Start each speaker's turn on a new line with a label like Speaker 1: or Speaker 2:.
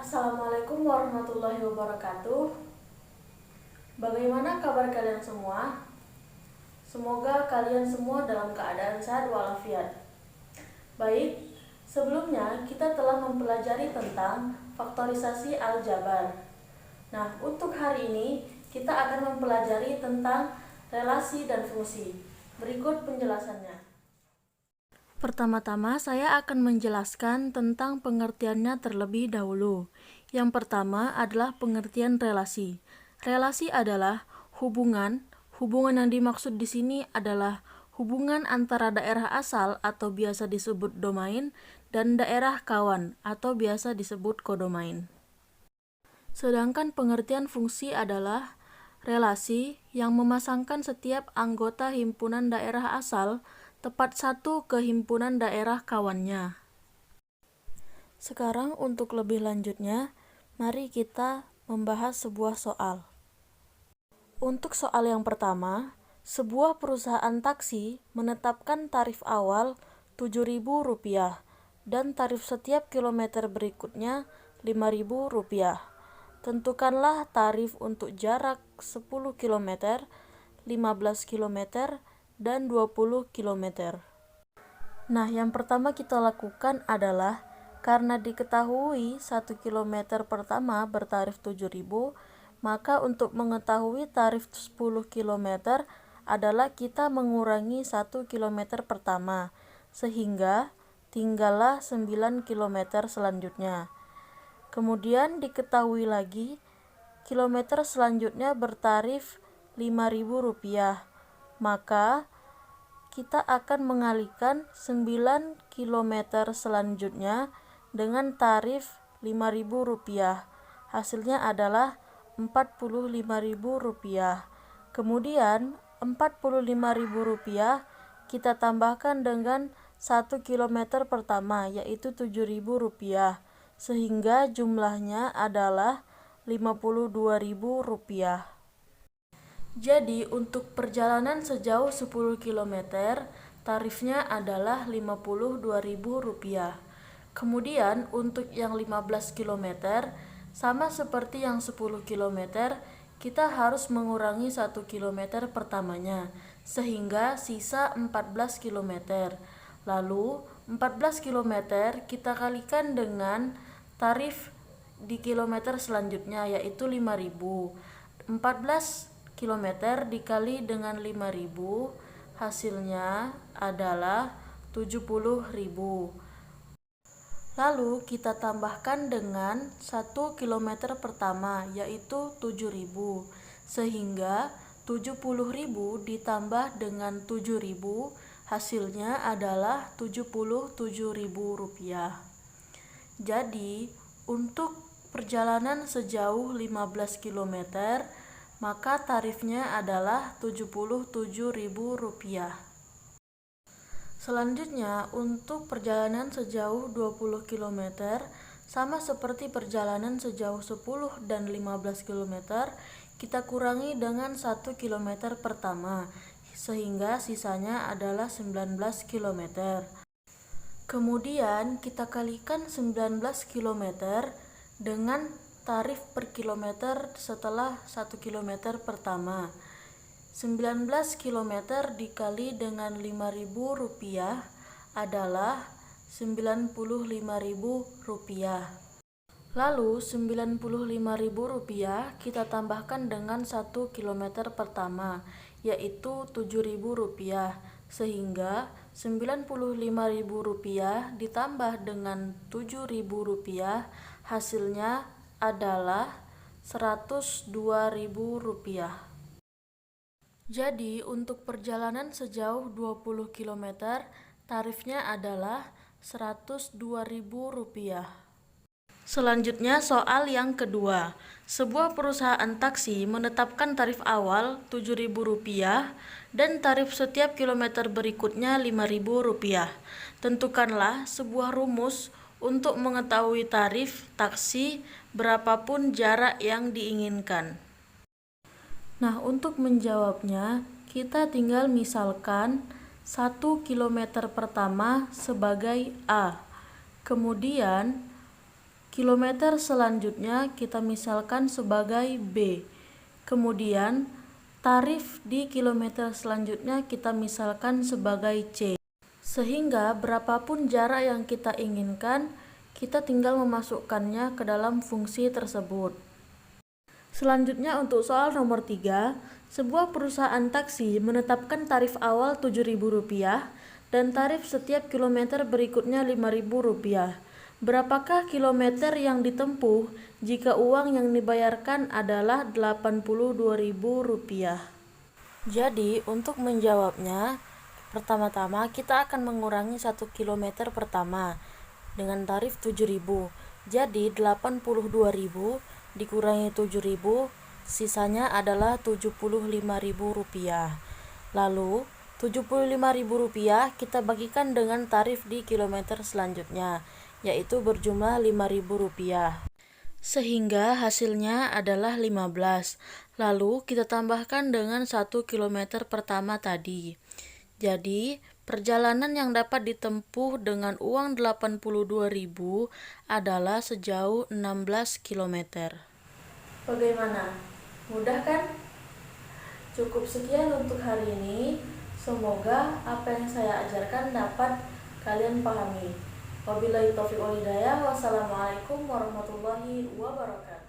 Speaker 1: Assalamualaikum warahmatullahi wabarakatuh. Bagaimana kabar kalian semua? Semoga kalian semua dalam keadaan sehat walafiat. Baik, sebelumnya kita telah mempelajari tentang faktorisasi aljabar. Nah, untuk hari ini kita akan mempelajari tentang relasi dan fungsi. Berikut penjelasannya. Pertama-tama saya akan menjelaskan tentang pengertiannya terlebih dahulu. Yang pertama adalah pengertian relasi. Relasi adalah hubungan yang dimaksud di sini adalah hubungan antara daerah asal atau biasa disebut domain dan daerah kawan atau biasa disebut kodomain. Sedangkan pengertian fungsi adalah relasi yang memasangkan setiap anggota himpunan daerah asal tepat satu ke himpunan daerah kawannya. Sekarang untuk lebih lanjutnya, mari kita membahas sebuah soal. Untuk soal yang pertama, sebuah perusahaan taksi menetapkan tarif awal Rp7.000 dan tarif setiap kilometer berikutnya Rp5.000. Tentukanlah tarif untuk jarak 10 km, 15 km, dan 20 km. Nah, yang pertama kita lakukan adalah karena diketahui 1 km pertama bertarif 7.000, maka untuk mengetahui tarif 10 km adalah kita mengurangi 1 km pertama, sehingga tinggallah 9 km selanjutnya. Kemudian diketahui lagi kilometer selanjutnya bertarif Rp5.000, maka kita akan mengalihkan 9 km selanjutnya dengan tarif Rp5.000. Hasilnya adalah Rp45.000. Kemudian Rp45.000 kita tambahkan dengan 1 km pertama, yaitu Rp7.000, sehingga jumlahnya adalah Rp52.000. Jadi untuk perjalanan sejauh 10 km, tarifnya adalah Rp52.000. Kemudian untuk yang 15 km, sama seperti yang 10 km, kita harus mengurangi 1 km pertamanya, sehingga sisa 14 km. Lalu 14 km kita kalikan dengan tarif di kilometer selanjutnya, yaitu Rp5.000. 14 km dikali dengan 5.000, hasilnya adalah 70.000. Lalu kita tambahkan dengan 1 km pertama, yaitu 7.000, sehingga 70.000 ditambah dengan 7.000, hasilnya adalah Rp77.000. Jadi untuk perjalanan sejauh 15 km, maka tarifnya adalah Rp77.000. Selanjutnya, untuk perjalanan sejauh 20 km, sama seperti perjalanan sejauh 10 dan 15 km, kita kurangi dengan 1 km pertama, sehingga sisanya adalah 19 km. Kemudian kita kalikan 19 km dengan tarif per kilometer setelah 1 km pertama. 19 km dikali dengan Rp5.000 adalah Rp95.000. Lalu Rp95.000 kita tambahkan dengan 1 km pertama, yaitu Rp7.000, sehingga Rp95.000 ditambah dengan Rp7.000, hasilnya adalah Rp102.000. Jadi untuk perjalanan sejauh 20 km, tarifnya adalah Rp102.000. Selanjutnya soal yang kedua. Sebuah perusahaan taksi menetapkan tarif awal Rp7.000 dan tarif setiap kilometer berikutnya Rp5.000. Tentukanlah sebuah rumus untuk mengetahui tarif taksi berapapun jarak yang diinginkan. Nah, untuk menjawabnya, kita tinggal misalkan 1 km pertama sebagai A. Kemudian Kilometer selanjutnya kita misalkan sebagai B. Kemudian tarif di kilometer selanjutnya kita misalkan sebagai C. Sehingga berapapun jarak yang kita inginkan, kita tinggal memasukkannya ke dalam fungsi tersebut. Selanjutnya untuk soal nomor 3, sebuah perusahaan taksi menetapkan tarif awal Rp7.000 dan tarif setiap kilometer berikutnya Rp5.000. Berapakah kilometer yang ditempuh jika uang yang dibayarkan adalah Rp82.000? Jadi, untuk menjawabnya, pertama-tama kita akan mengurangi 1 kilometer pertama dengan tarif 7.000. Jadi 82.000 dikurangi 7.000, sisanya adalah Rp75.000. Lalu Rp75.000 kita bagikan dengan tarif di kilometer selanjutnya, yaitu berjumlah Rp5.000. Sehingga hasilnya adalah 15. Lalu kita tambahkan dengan 1 kilometer pertama tadi. Jadi, perjalanan yang dapat ditempuh dengan uang 82.000 adalah sejauh 16 km. Bagaimana? Mudah kan? Cukup sekian untuk hari ini. Semoga apa yang saya ajarkan dapat kalian pahami. Wabillahi taufiq wal hidayah. Wassalamualaikum warahmatullahi wabarakatuh.